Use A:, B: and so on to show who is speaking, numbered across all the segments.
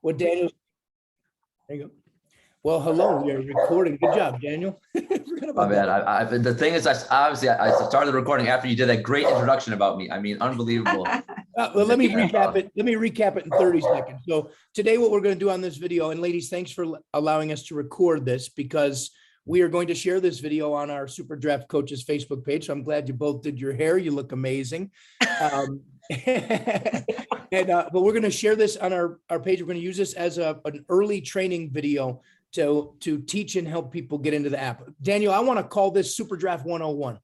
A: Well, Daniel, there you go. Well, hello, we are recording. Good job, Daniel.
B: Oh man, the thing is, I started the recording after you did that great introduction about me. I mean, unbelievable.
A: Well, let me recap it. Let me recap it in 30 seconds. So today what we're going to do on this video, and ladies, thanks for allowing us to record this because we are going to share this video on our SuperDraft Coaches Facebook page. So I'm glad you both did your hair. You look amazing. But we're going to share this on our page. We're going to use this as an early training video to teach and help people get into the app. Daniel, I want to call this SuperDraft 101.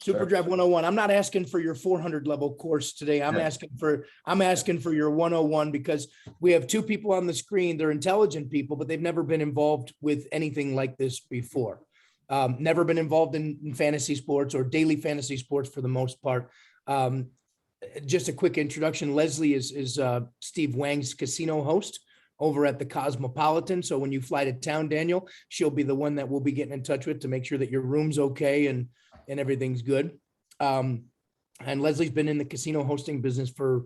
A: SuperDraft 101. I'm not asking for your 400 level course today. I'm asking for your 101 because we have two people on the screen. They're intelligent people, but they've never been involved with anything like this before. Never been involved in fantasy sports or daily fantasy sports for the most part. Just a quick introduction. Leslie is Steve Wang's casino host over at the Cosmopolitan. So when you fly to town, Daniel, she'll be the one that we'll be getting in touch with to make sure that your room's okay and everything's good. And Leslie's been in the casino hosting business for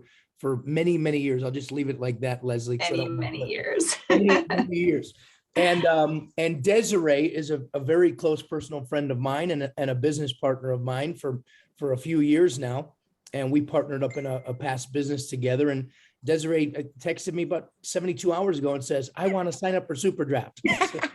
A: many, many years. I'll just leave it like that, Leslie.
C: Many years.
A: many years. And Desiree is a very close personal friend of mine and a business partner of mine for a few years now. And we partnered up in a past business together. And Desiree texted me about 72 hours ago and says, I want to sign up for SuperDraft.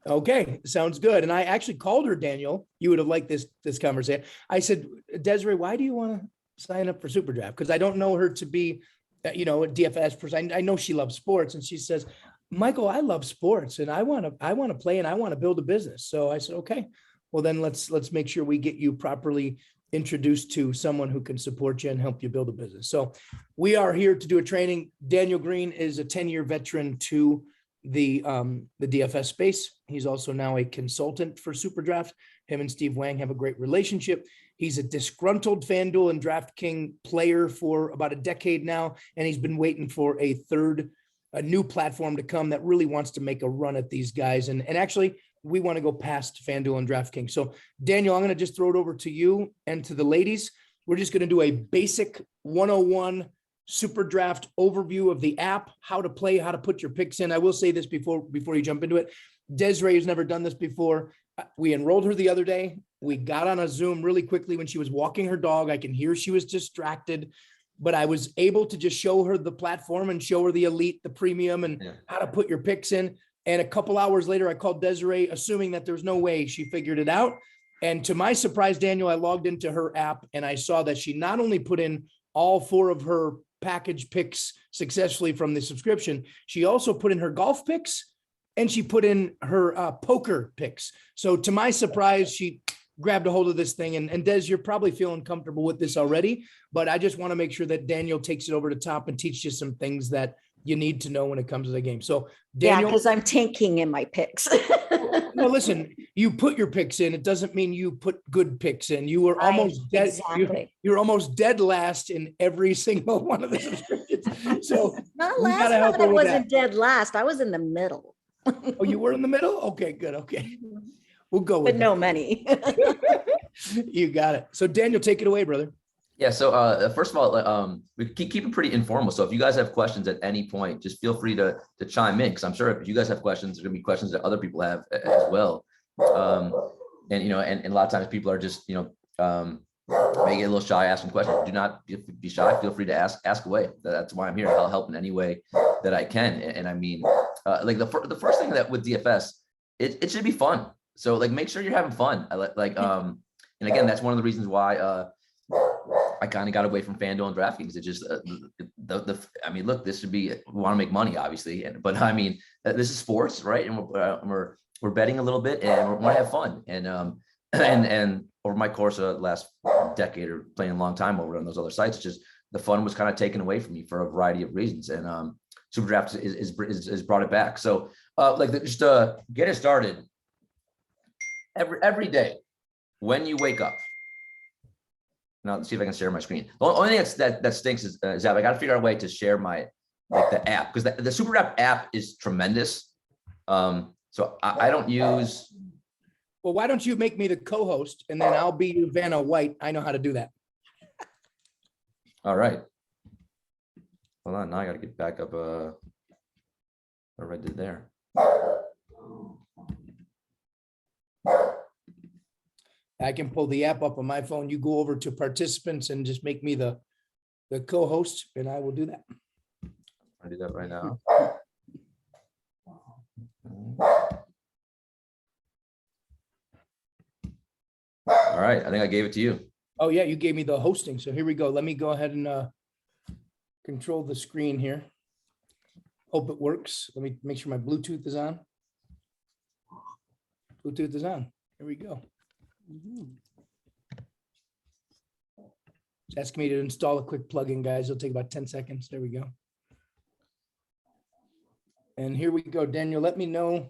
A: Okay, sounds good. And I actually called her, Daniel. You would have liked this conversation. I said, Desiree, why do you want to sign up for SuperDraft? Because I don't know her to be, a DFS person. I know she loves sports. And she says, Michael, I love sports and I want to play and I want to build a business. So I said, okay, well then let's make sure we get you properly introduced to someone who can support you and help you build a business. So we are here to do a training. Daniel Green is a 10-year veteran to the DFS space. He's also now a consultant for SuperDraft. Him and Steve Wang have a great relationship. He's a disgruntled FanDuel and DraftKings player for about a decade now, and he's been waiting for a new platform to come that really wants to make a run at these guys. And actually, we want to go past FanDuel and DraftKings. So Daniel, I'm going to just throw it over to you and to the ladies. We're just going to do a basic 101 SuperDraft overview of the app, how to play, how to put your picks in. I will say this before you jump into it. Desiree has never done this before. We enrolled her the other day. We got on a Zoom really quickly when she was walking her dog. I can hear she was distracted, but I was able to just show her the platform and show her the elite, the premium, and how to put your picks in. And a couple hours later, I called Desiree, assuming that there's no way she figured it out. And to my surprise, Daniel, I logged into her app and I saw that she not only put in all 4 of her package picks successfully from the subscription, she also put in her golf picks and she put in her poker picks. So to my surprise, she grabbed a hold of this thing. And Des, you're probably feeling comfortable with this already, but I just want to make sure that Daniel takes it over the top and teach you some things that you need to know when it comes to the game. So Daniel,
C: because I'm tanking in my picks.
A: No, listen, you put your picks in. It doesn't mean you put good picks in. You were almost dead.
C: Exactly.
A: You're almost dead last in every single one of the subscriptions. So
C: not last month, I wasn't dead last. I was in the middle.
A: Oh, you were in the middle? Okay, good. Okay. We'll go with
C: but no money.
A: You got it. So Daniel, take it away, brother.
B: Yeah. So first of all, we keep it pretty informal. So if you guys have questions at any point, just feel free to chime in, because I'm sure if you guys have questions, there's gonna be questions that other people have as well. And a lot of times people are just may get a little shy asking questions. Do not be shy. Feel free to ask away. That's why I'm here. I'll help in any way that I can. And I mean, like the first thing that with DFS, it should be fun. So like make sure you're having fun. And again, that's one of the reasons why I kind of got away from FanDuel and DraftKings. It just I mean, look, this should be, we want to make money, obviously, but I mean, this is sports, right? And we're betting a little bit, and we want to have fun. And over my course of the last decade or playing a long time over on those other sites, just the fun was kind of taken away from me for a variety of reasons. And SuperDraft is brought it back. So just get it started every day when you wake up. Now let's see if I can share my screen. The only thing that stinks is Zap. I got to figure out a way to share my the app, because the SuperDraft app is tremendous. So I don't use.
A: Well, why don't you make me the co-host and then I'll be your Vanna White. I know how to do that.
B: All right. Hold on, now I gotta get back up, what I did there.
A: I can pull the app up on my phone. You go over to participants and just make me the co-host, and I will do that.
B: I'll do that right now. All right, I think I gave it to you.
A: Oh, yeah, you gave me the hosting. So here we go. Let me go ahead and control the screen here. Hope it works. Let me make sure my Bluetooth is on. Bluetooth is on. Here we go. It's asking me to install a quick plugin, guys. It'll take about 10 seconds. There we go. And here we go. Daniel, let me know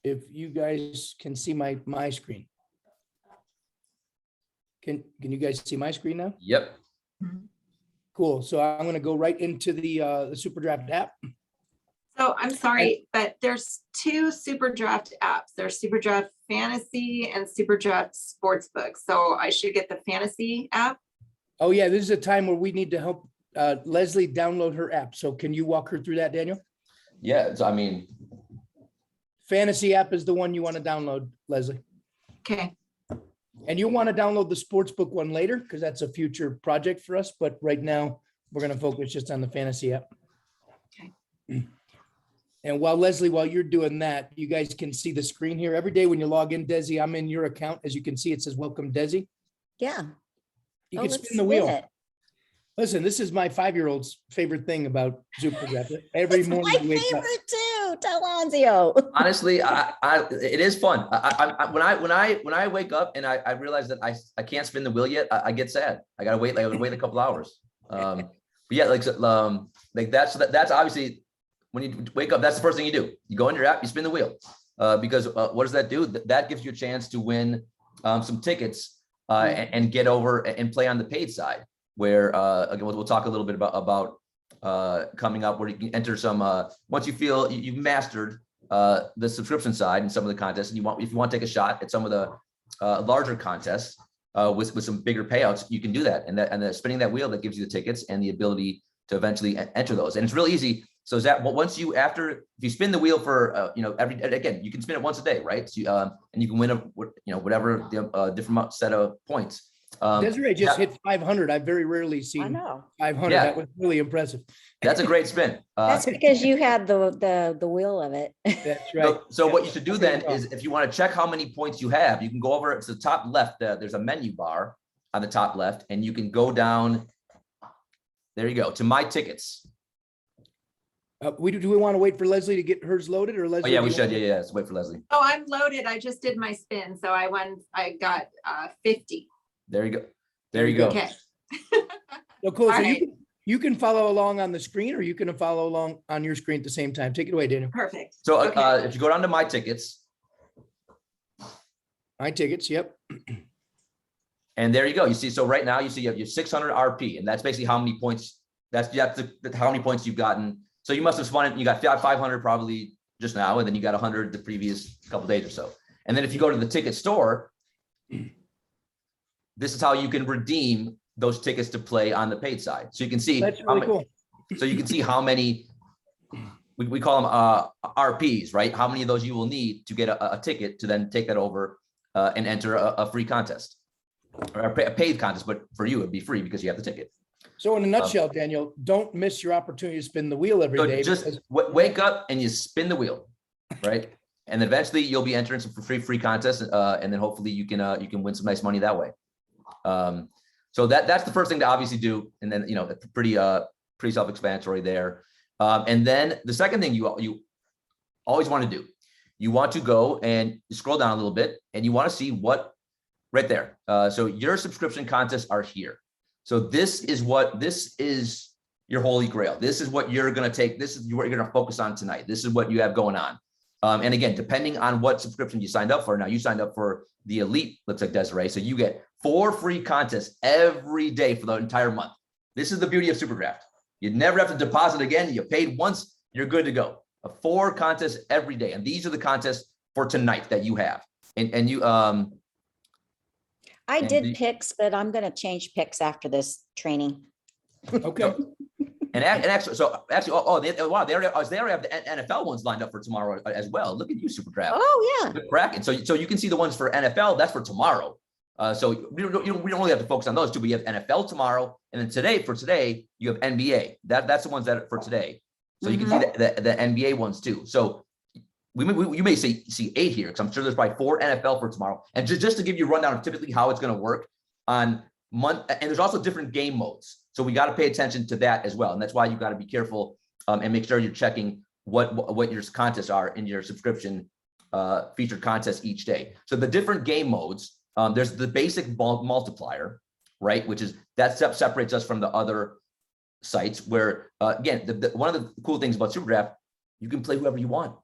A: if you guys can see my screen. Can you guys see my screen now?
B: Yep.
A: Cool. So I'm going to go right into the SuperDraft app.
D: So I'm sorry, but there's two SuperDraft apps. There's SuperDraft Fantasy and SuperDraft Sportsbook. So I should get the Fantasy app.
A: Oh, yeah, this is a time where we need to help Leslie download her app. So can you walk her through that, Daniel?
B: Yeah, so I mean,
A: Fantasy app is the one you want to download, Leslie.
D: Okay.
A: And you'll want to download the Sportsbook one later because that's a future project for us. But right now, we're going to focus just on the Fantasy app.
D: Okay.
A: And while you're doing that, you guys can see the screen here. Every day when you log in, Desi, I'm in your account. As you can see, it says welcome, Desi.
C: Yeah.
A: You
C: Oh,
A: can
C: let's
A: spin the wheel.
C: spin it.
A: Listen, this is my 5-year-old's favorite thing about SuperDraft. Every
C: It's
A: morning
C: my
A: he wakes up.
C: favorite too. Tell Anzio.
B: honestly, it is fun. When I wake up and I realize that I can't spin the wheel yet, I get sad. I gotta wait a couple hours. But yeah, like that's obviously when you wake up, that's the first thing you do. You go in your app, you spin the wheel, because what does that do? That gives you a chance to win some tickets and get over and play on the paid side. Where again, we'll talk a little bit about coming up, where you can enter some once you feel you've mastered the subscription side and some of the contests, and if you want to take a shot at some of the larger contests with some bigger payouts, you can do that. And spinning that wheel that gives you the tickets and the ability to eventually enter those. And it's real easy. So once you if you spin the wheel for again, you can spin it once a day, right? So, and you can win whatever the different set of points.
A: Desiree just hit 500. I've very rarely
C: I
A: seen
C: know.
A: 500.
B: Yeah.
A: That was really impressive.
B: That's a great spin.
C: That's because you had the wheel of it.
A: That's right.
B: So what you should do then is, if you want to check how many points you have, you can go over to the top left. There's a menu bar on the top left, and you can go down. There you go to my tickets.
A: Do we want to wait for Leslie to get hers loaded, or Leslie?
B: Oh yeah, we should. Yeah. Let's wait for Leslie.
D: Oh, I'm loaded. I just did my spin. So I got 50.
B: There you go. There you go.
D: Okay.
A: So cool. So
D: All right.
A: you can follow along on the screen, or you can follow along on your screen at the same time. Take it away, Daniel.
D: Perfect.
B: So
D: Okay.
B: if you go down to my tickets,
A: My tickets. Yep.
B: and there you go. You see, so right now you see you have your 600 RP, and that's basically how many points. That's how many points you've gotten. So you must have spun it. You got 500 probably just now, and then you got 100 the previous couple days or so. And then if you go to the ticket store, this is how you can redeem those tickets to play on the paid side. So you can see
A: That's really cool.
B: So you can see how many we call them RPs, right? How many of those you will need to get a ticket to then take that over and enter a free contest or a paid contest. But for you, it'd be free because you have the ticket.
A: So in a nutshell, Daniel, don't miss your opportunity to spin the wheel every
B: So
A: day.
B: just wake up and you spin the wheel, right? And eventually you'll be entering some free contests, and then hopefully you can win some nice money that way. So that's the first thing to obviously do, and then pretty self-explanatory there. And then the second thing you always want to do, you want to go and scroll down a little bit, and you want to see what right there. So your subscription contests are here. So this is your holy grail. This is what you're going to take. This is what you're going to focus on tonight. This is what you have going on. And again, depending on what subscription you signed up for. Now you signed up for the Elite, looks like Desiree. So you get 4 free contests every day for the entire month. This is the beauty of SuperDraft. You never have to deposit again. You paid once, you're good to go. 4 contests every day. And these are the contests for tonight that you have. And you
C: I did picks, but I'm going to change picks after this training.
A: Okay.
B: And actually, wow, they already have the NFL ones lined up for tomorrow as well. Look at you, SuperDraft.
C: Oh, yeah.
B: Good cracking. So you can see the ones for NFL. That's for tomorrow. So we don't really have to focus on those two. We have NFL tomorrow, and then today you have NBA. That's the ones that are for today. So you can see the NBA ones too. So you may see 8 here, because I'm sure there's probably 4 NFL for tomorrow. And just to give you a rundown of typically how it's going to work on month, and there's also different game modes. So we got to pay attention to that as well. And that's why you got to be careful and make sure you're checking what your contests are in your subscription featured contests each day. So the different game modes, there's the basic multiplier, right? Which is that separates us from the other sites where, again, one of the cool things about SuperDraft, you can play whoever you want.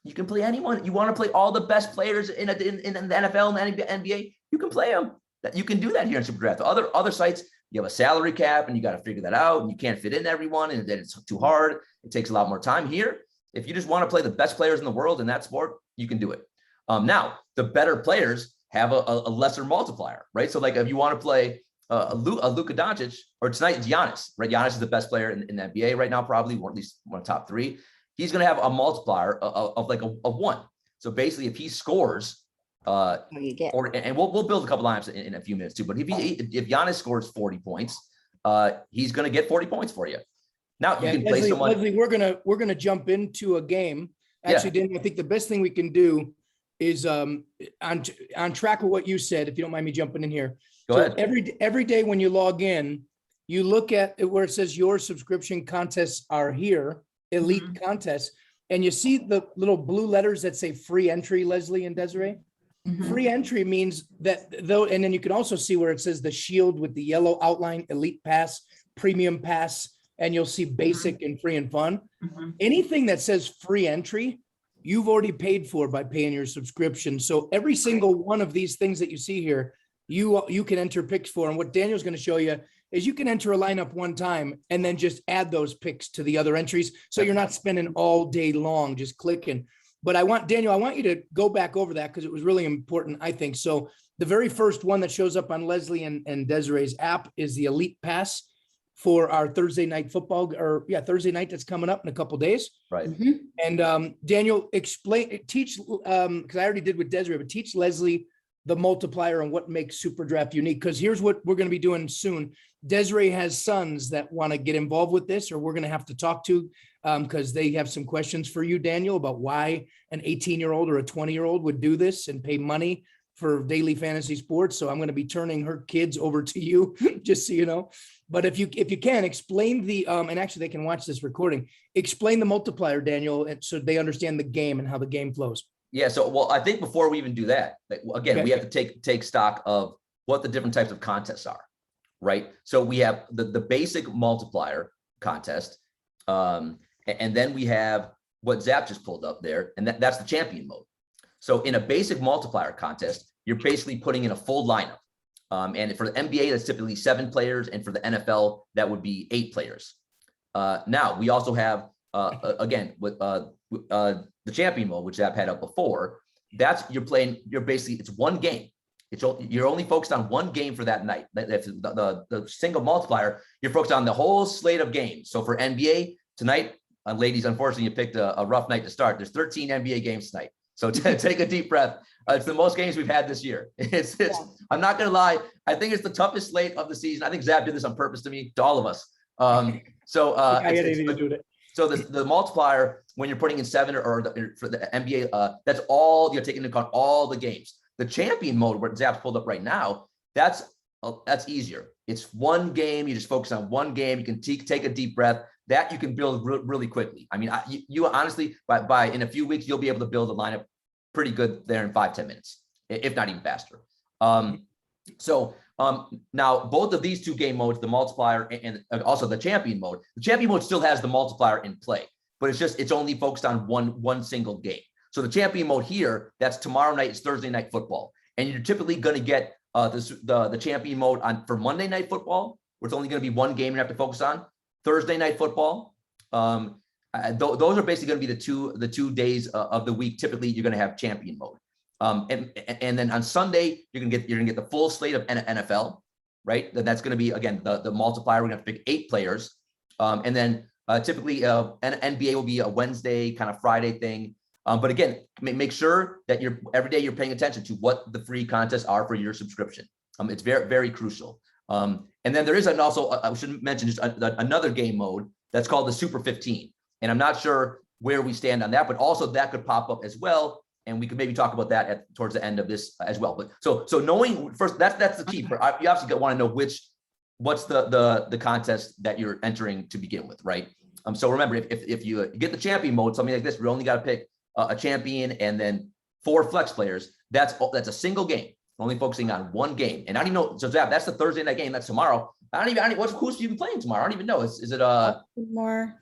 B: You can play anyone. You want to play all the best players in the NFL and the NBA, you can play them. You can do that here in SuperDraft. The other sites, you have a salary cap and you got to figure that out, and you can't fit in everyone, and then it's too hard. It takes a lot more time. Here, if you just want to play the best players in the world in that sport, you can do it. Now, the better players have a lesser multiplier, right? So like if you want to play a Luka Doncic, or tonight it's Giannis, right? Giannis is the best player in the NBA right now, probably, or at least one of the top 3. He's going to have a multiplier of like a 1. So basically, if he scores, and we'll build a couple lineups in a few minutes too. But if Giannis scores 40 points, he's going to get 40 points for you. Now you can play someone.
A: Leslie, we're gonna jump into a game. Actually, Dan, I think the best thing we can do is on track with what you said. If you don't mind me jumping in here.
B: Go ahead.
A: Every day when you log in, you look at where it says your subscription contests are here. Elite contests, and you see the little blue letters that say free entry, Leslie and Desiree. Free entry means that though, and then you can also see where it says the shield with the yellow outline, elite pass, premium pass, and you'll see basic and free and fun. Anything that says free entry, you've already paid for by paying your subscription. So every single one of these things that you see here, you can enter picks for. And what Daniel's going to show you is you can enter a lineup one time and then just add those picks to the other entries. So you're not spending all day long just clicking. But Daniel, I want you to go back over that because it was really important, I think. So the very first one that shows up on Leslie and Desiree's app is the Elite Pass for our Thursday night football, Thursday night that's coming up in a couple of days.
B: Right.
A: And Daniel, teach, because I already did with Desiree, but teach Leslie the multiplier and what makes SuperDraft unique. Because here's what we're going to be doing soon. Desiree has sons that want to get involved with this, or we're going to have to talk to because they have some questions for you, Daniel, about why an 18-year-old or a 20-year-old would do this and pay money for daily fantasy sports. So I'm going to be turning her kids over to you, just so you know. But if you can explain the and actually they can watch this recording, explain the multiplier, Daniel, and so they understand the game and how the game flows.
B: Yeah. So, well, I think before we even do that, again, we have to take stock of what the different types of contests are, right? So we have the basic multiplier contest, and then we have what Zap just pulled up there, and that's the champion mode. So in a basic multiplier contest, you're basically putting in a full lineup. And for the NBA, that's typically 7 players, and for the NFL, that would be 8 players. Now we also have again with the champion mode, which Zap had up before. You're basically, it's one game. You're only focused on one game for that night. That's the single multiplier. You're focused on the whole slate of games. So for NBA tonight, ladies, unfortunately, you picked a rough night to start. There's 13 NBA games tonight. So take a deep breath. It's the most games we've had this year. I'm not gonna lie. I think it's the toughest slate of the season. I think Zap did this on purpose to all of us. So the multiplier, when you're putting in 7 or for the NBA, that's all you're taking into account, all the games. The champion mode, where Zap's pulled up right now, that's easier. It's one game. You just focus on one game. You can take a deep breath. That you can build really quickly. I mean, you honestly, by in a few weeks, you'll be able to build a lineup pretty good there in 5-10 minutes, if not even faster. Now both of these 2 game modes, the multiplier and also the champion mode still has the multiplier in play, but it's only focused on one single game. So the champion mode here, that's tomorrow night, it's Thursday night football. And you're typically going to get the champion mode for Monday night football, where it's only going to be one game you have to focus on. Thursday night football. Those are basically going to be the two days of the week. Typically, you're going to have champion mode. And then on Sunday, you're gonna get the full slate of NFL, right? Then that's going to be, again, the multiplier. We're going to pick 8 players. And then typically NBA will be a Wednesday kind of Friday thing. But again, make sure that every day you're paying attention to what the free contests are for your subscription. It's very, very crucial. And then there is also, I should mention just another game mode that's called the Super 15. And I'm not sure where we stand on that, but also that could pop up as well. And we could maybe talk about that towards the end of this as well. But so knowing first, that's the key. You obviously want to know what's the contest that you're entering to begin with, right? So remember, if you get the champion mode, something like this, we only got to pick a champion and then 4 flex players. That's a single game, only focusing on one game. And I don't even know. So Zap, that's the Thursday night game. That's tomorrow. Who's even playing tomorrow? I don't even know. Is it
C: More.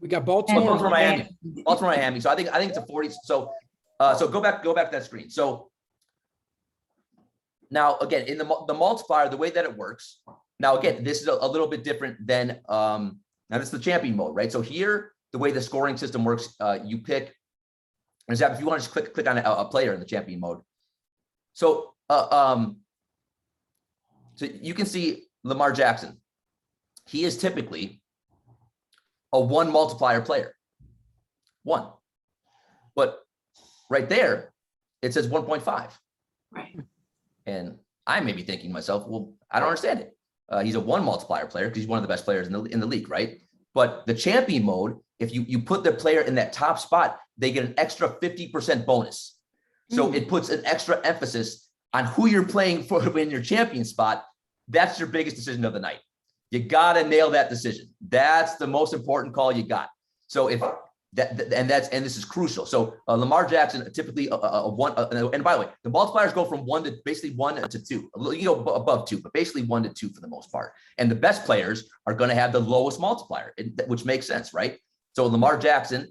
A: We got Baltimore.
B: Baltimore, Miami. So I think it's a 40. So go back to that screen. So now again, in the multiplier, the way that it works. Now again, this is a little bit different than now this is the champion mode, right? So here, the way the scoring system works, you pick. And Zap, if you want to just click on a player in the champion mode. So so you can see Lamar Jackson. He is typically a 1 multiplier player. 1. But right there, it says 1.5.
D: Right.
B: And I may be thinking to myself, well, I don't understand it. He's a 1 multiplier player because he's one of the best players in the league, right? But the champion mode, if you put the player in that top spot, they get an extra 50% bonus. So it puts an extra emphasis on who you're playing for in your champion spot. That's your biggest decision of the night. You got to nail that decision. That's the most important call you got. So if and this is crucial. So Lamar Jackson, typically a 1, and by the way, the multipliers go from 1 to basically 1 to 2. You go above 2, but basically 1 to 2 for the most part. And the best players are going to have the lowest multiplier, which makes sense, right? So Lamar Jackson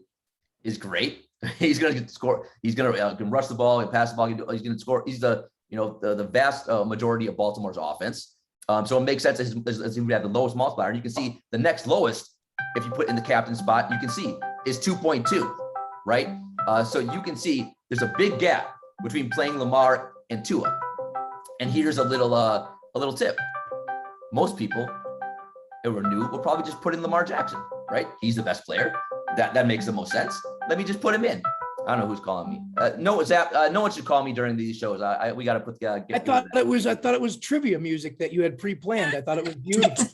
B: is great. He's going to score. He's going to rush the ball and pass the ball. He's going to score. He's the vast majority of Baltimore's offense. So it makes sense as he would have the lowest multiplier. And you can see the next lowest, if you put in the captain spot, you can see is 2.2, right? So you can see there's a big gap between playing Lamar and Tua. And here's a little tip. Most people who are new will probably just put in Lamar Jackson, right? He's the best player. That makes the most sense. Let me just put him in. I don't know who's calling me. No, Zap. No one should call me during these shows. We got to put. I
A: thought it was trivia music that you had pre-planned. I thought it was beautiful.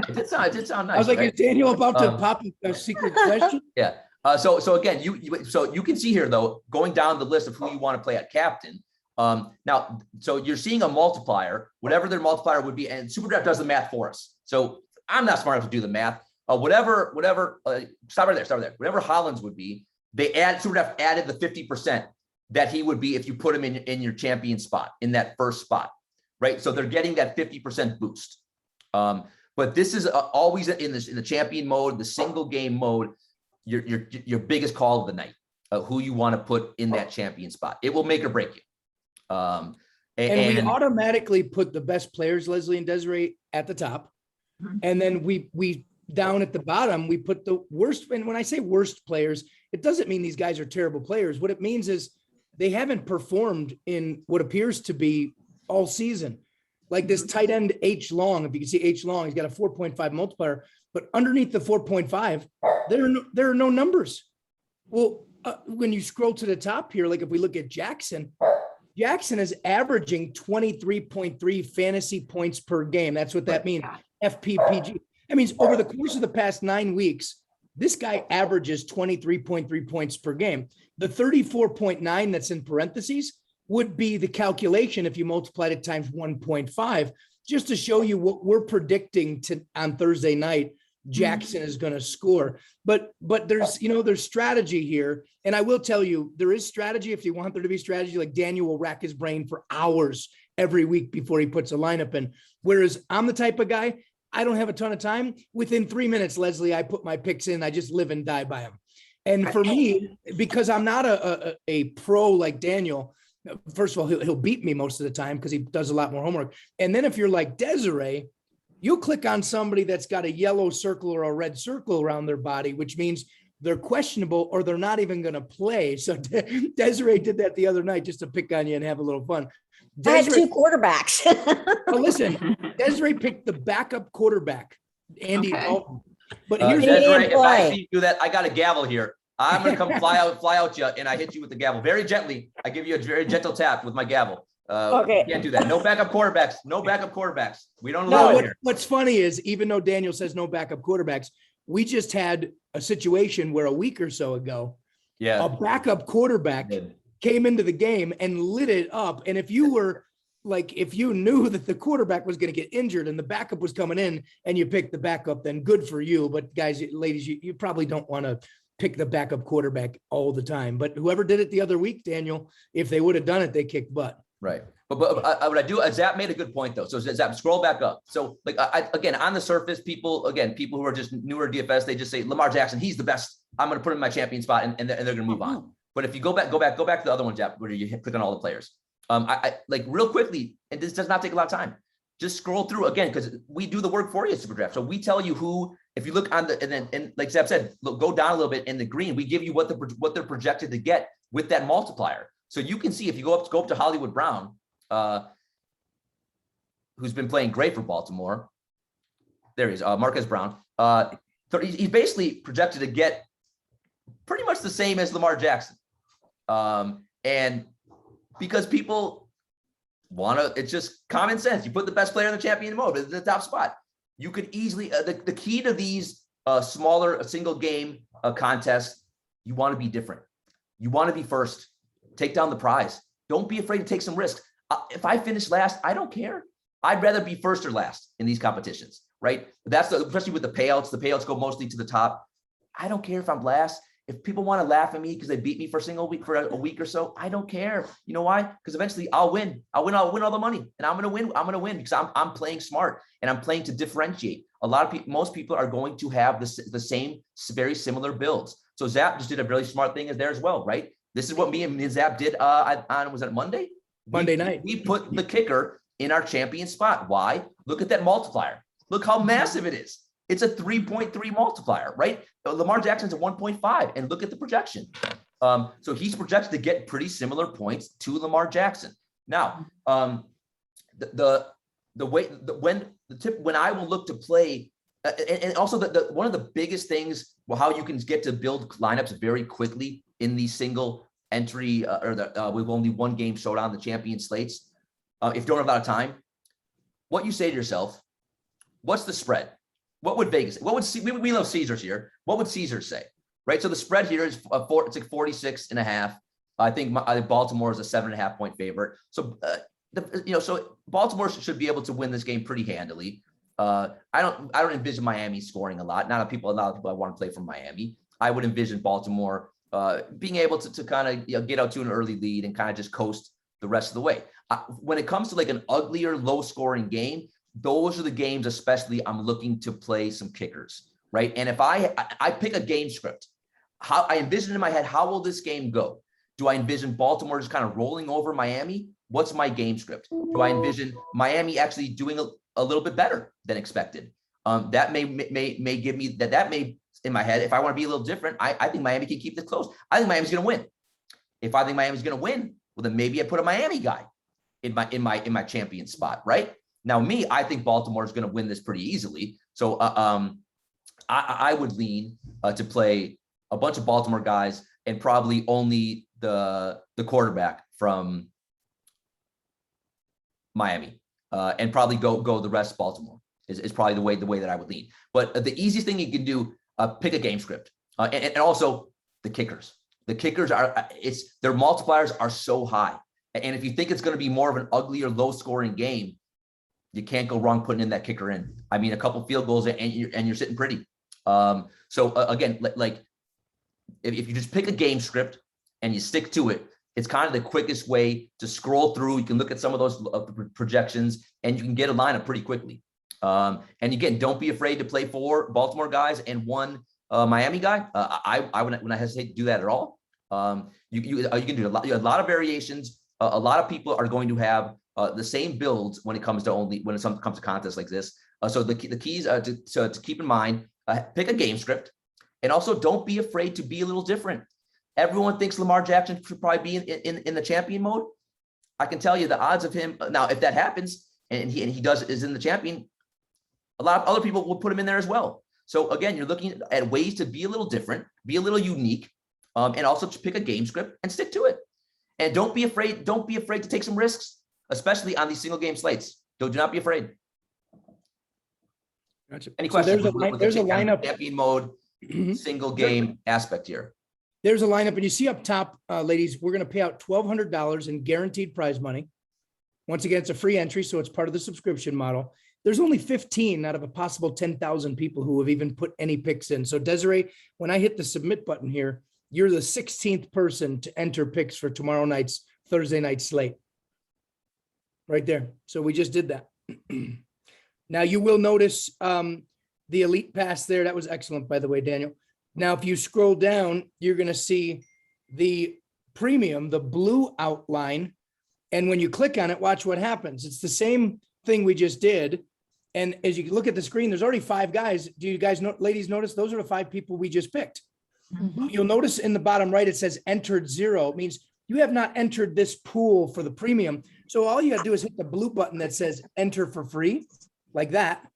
B: It did sound nice.
A: I was like,
B: right?
A: is Daniel about to pop a secret question?
B: Yeah. So again, you can see here though, going down the list of who you want to play at captain. Now, so you're seeing a multiplier, whatever their multiplier would be, and SuperDraft does the math for us. So I'm not smart enough to do the math. Whatever. Stop right there. Whatever Hollins would be. SuperDraft added the 50% that he would be if you put him in your champion spot, in that first spot, right? So they're getting that 50% boost. But this is always in the champion mode, the single game mode, your biggest call of the night, who you want to put in that champion spot. It will make or break you. And
A: we automatically put the best players, Leslie and Desiree, at the top. And then we down at the bottom, we put the worst. And when I say worst players, it doesn't mean these guys are terrible players. What it means is they haven't performed in what appears to be all season. Like this tight end H Long, if you can see H Long, he's got a 4.5 multiplier, but underneath the 4.5, there are no numbers. Well, when you scroll to the top here, like if we look at Jackson is averaging 23.3 fantasy points per game. That's what that means. FPPG. That means over the course of the past 9 weeks, this guy averages 23.3 points per game. The 34.9 that's in parentheses would be the calculation if you multiplied it times 1.5, just to show you what we're predicting on Thursday night. Jackson is going to score, but there's strategy here. And I will tell you, there is strategy. If you want there to be strategy, like Daniel will rack his brain for hours every week before he puts a lineup in. Whereas I'm the type of guy, I don't have a ton of time. Within 3 minutes, Leslie, I put my picks in. I just live and die by them. And for me, because I'm not a pro like Daniel, first of all, he'll beat me most of the time because he does a lot more homework. And then if you're like Desiree, you'll click on somebody that's got a yellow circle or a red circle around their body, which means they're questionable or they're not even going to play. So Desiree did that the other night just to pick on you and have a little fun.
C: Desiree, I had 2 quarterbacks.
A: Well, listen, Desiree picked the backup quarterback, Andy Dalton. But here's
B: Desiree, if I
C: play.
B: see you do that, I got a gavel here. I'm gonna come fly out you, and I hit you with the gavel very gently. I give you a very gentle tap with my gavel.
C: Okay.
B: Can't do that. No backup quarterbacks. No backup quarterbacks. We don't
A: No,
B: allow it here.
A: what's funny is even though Daniel says no backup quarterbacks, we just had a situation where a week or so ago,
B: Yeah.
A: a backup quarterback came into the game and lit it up. And if you were like, if you knew that the quarterback was going to get injured and the backup was coming in and you picked the backup, then good for you. But guys, ladies, you probably don't want to pick the backup quarterback all the time. But whoever did it the other week, Daniel, if they would have done it, they kicked butt.
B: Right. But what I do, Zap made a good point though. So Zap, scroll back up. So like, again, on the surface, people who are just newer DFS, they just say Lamar Jackson, he's the best. I'm going to put him in my champion spot and they're going to move on. But if you go back to the other one, Zap, where you click on all the players. I like real quickly, and this does not take a lot of time. Just scroll through again, because we do the work for you at SuperDraft. So we tell you who, if you look on the, and like Zap said, look, go down a little bit in the green, we give you what they're projected to get with that multiplier. So you can see if you go up to Hollywood Brown, who's been playing great for Baltimore. There he is, Marquez Brown. He's basically projected to get pretty much the same as Lamar Jackson. And because people want to, it's just common sense. You put the best player in the champion mode in the top spot. You could easily, the key to these smaller single game contests, you want to be different. You want to be first. Take down the prize. Don't be afraid to take some risks. If I finish last, I don't care. I'd rather be first or last in these competitions, right? That's especially with the payouts go mostly to the top. I don't care if I'm last. If people want to laugh at me because they beat me for a week or so, I don't care. You know why? Because eventually I'll win. I'll win all the money, and I'm gonna win because I'm playing smart and I'm playing to differentiate. Most people are going to have the same very similar builds. So Zap just did a really smart thing there as well, right? This is what me and Zap did on was that Monday?
A: Monday night.
B: We put the kicker in our champion spot. Why? Look at that multiplier. Look how massive it is. It's a 3.3 multiplier, right? Lamar Jackson's a 1.5, and look at the projection. So he's projected to get pretty similar points to Lamar Jackson. Now, when I will look to play, and also one of the biggest things, how you can get to build lineups very quickly in these single entry with only one game showdown, the champion slates. If you don't have a lot of time, what you say to yourself, what's the spread? What would Vegas? We love Caesars here. What would Caesars say? Right. So the spread here is it's like 46.5. I think Baltimore is a 7.5 point favorite. So so Baltimore should be able to win this game pretty handily. I don't envision Miami scoring a lot. A lot of people I want to play from Miami. I would envision Baltimore being able to kind of get out to an early lead and kind of just coast the rest of the way. When it comes to like an uglier, low scoring game, those are the games, especially I'm looking to play some kickers, right? And if I pick a game script, how I envision in my head, how will this game go? Do I envision Baltimore just kind of rolling over Miami? What's my game script? Do I envision Miami actually doing a little bit better than expected? That may give me that may in my head. If I want to be a little different, I think Miami can keep this close. I think Miami's going to win. If I think Miami's going to win, well then maybe I put a Miami guy in my champion spot, right? Now, I think Baltimore is going to win this pretty easily. So I would lean to play a bunch of Baltimore guys and probably only the quarterback from Miami and probably go the rest Baltimore is probably the way that I would lean. But the easiest thing you can do, pick a game script and also the kickers. The kickers their multipliers are so high. And if you think it's going to be more of an ugly or low scoring game, you can't go wrong putting in that kicker in. I mean, a couple field goals and you're sitting pretty. So again, like if you just pick a game script and you stick to it, it's kind of the quickest way to scroll through. You can look at some of those projections and you can get a lineup pretty quickly. And again, don't be afraid to play 4 Baltimore guys and 1 Miami guy. I wouldn't hesitate to do that at all. You can do a lot of variations. A lot of people are going to have the same builds when it comes to contests like this. So the keys to keep in mind, pick a game script, and also don't be afraid to be a little different. Everyone thinks Lamar Jackson should probably be in the champion mode. I can tell you the odds of him now, if that happens and he is in the champion, a lot of other people will put him in there as well. So again, you're looking at ways to be a little different, be a little unique, and also to pick a game script and stick to it. And don't be afraid to take some risks, especially on these single game slates. Do not be afraid.
A: Gotcha.
B: Any
A: So
B: questions?
A: there's a lineup.
B: Champion mode, single game aspect here.
A: There's a lineup, and you see up top, ladies, we're going to pay out $1,200 in guaranteed prize money. Once again, it's a free entry, so it's part of the subscription model. There's only 15 out of a possible 10,000 people who have even put any picks in. So Desiree, when I hit the submit button here, you're the 16th person to enter picks for tomorrow night's Thursday night slate. Right there. So we just did that. Now you will notice the Elite Pass there. That was excellent, by the way, Daniel. Now, if you scroll down, you're going to see the premium, the blue outline. And when you click on it, watch what happens. It's the same thing we just did. And as you look at the screen, there's already 5 guys. Do you guys know, ladies, notice those are the 5 people we just picked?
C: Mhm.
A: You'll notice in the bottom right, it says entered 0. It means you have not entered this pool for the premium. So all you gotta do is hit the blue button that says enter for free, like that.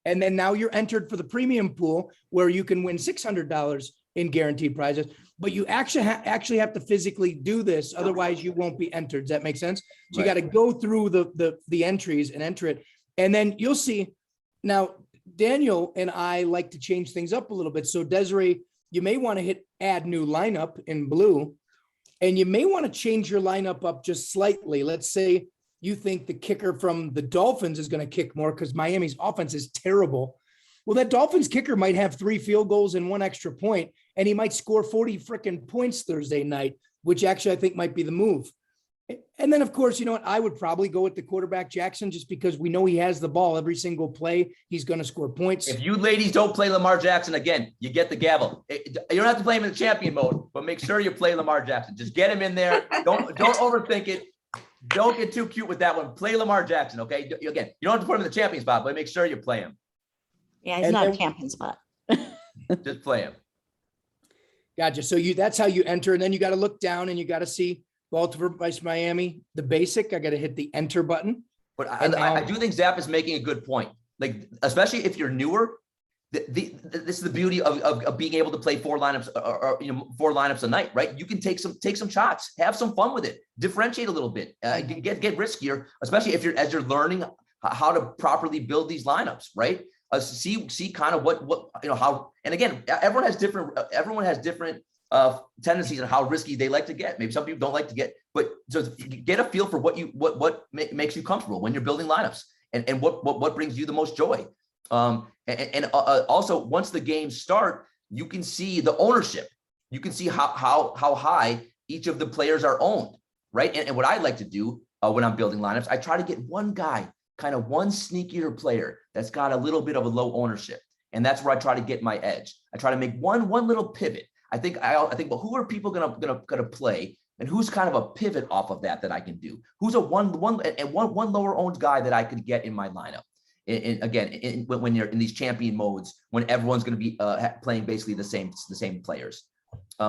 A: And then now you're entered for the premium pool where you can win $600 in guaranteed prizes, but you actually have to physically do this. Otherwise you won't be entered. Does that make sense? So you got to go through the entries and enter it. And then you'll see now, Daniel and I like to change things up a little bit. So Desiree, you may want to hit add new lineup in blue, and you may want to change your lineup up just slightly. Let's say you think the kicker from the Dolphins is going to kick more because Miami's offense is terrible. Well, that Dolphins kicker might have 3 field goals and 1 extra point, and he might score 40 freaking points Thursday night, which actually I think might be the move. And then, of course, you know what? I would probably go with the quarterback Jackson just because we know he has the ball every single play. He's going to score points.
B: If you ladies don't play Lamar Jackson again, you get the gavel. You don't have to play him in the champion mode, but make sure you play Lamar Jackson. Just get him in there. Don't overthink it. Don't get too cute with that one. Play Lamar Jackson, okay? Again, you don't have to put him in the champion spot, but make sure you play him.
C: Yeah, he's
A: And
C: not a
A: then-
C: champion spot.
B: Just play him.
A: Gotcha. So that's how you enter. And then you got to look down and you got to see Baltimore versus Miami, the basic. I got to hit the enter button.
B: But
A: And
B: I
A: now-
B: do think Zapp is making a good point. Like, especially if you're newer, this is the beauty of being able to play 4 lineups or 4 lineups a night, right? You can take some shots, have some fun with it, differentiate a little bit, get riskier, especially as you're learning how to properly build these lineups, right? See kind of what how, and again, everyone has different tendencies on how risky they like to get. Maybe some people don't like to get, but just get a feel for what makes you comfortable when you're building lineups and what brings you the most joy. Also, once the games start, you can see the ownership. You can see how high each of the players are owned, right? And what I like to do when I'm building lineups, I try to get one guy, kind of one sneakier player that's got a little bit of a low ownership, and that's where I try to get my edge. I try to make one little pivot. I think, well, who are people gonna play, and who's kind of a pivot off of that I can do? Who's a one lower owned guy that I could get in my lineup? And again, when you're in these champion modes, when everyone's going to be playing basically the same players.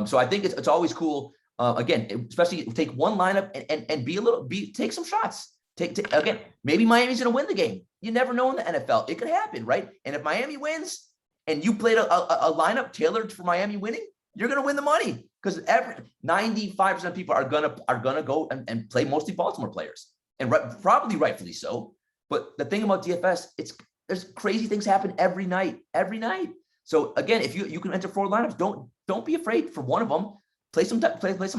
B: So I think it's always cool. Again, especially take one lineup and take some shots. Again, maybe Miami's going to win the game. You never know in the NFL. It could happen, right? And if Miami wins and you played a lineup tailored for Miami winning, you're going to win the money because 95% of people are gonna go and play mostly Baltimore players, and probably rightfully so. But the thing about DFS, there's crazy things happen every night. So again, if you can enter 4 lineups, don't be afraid for one of them. Play some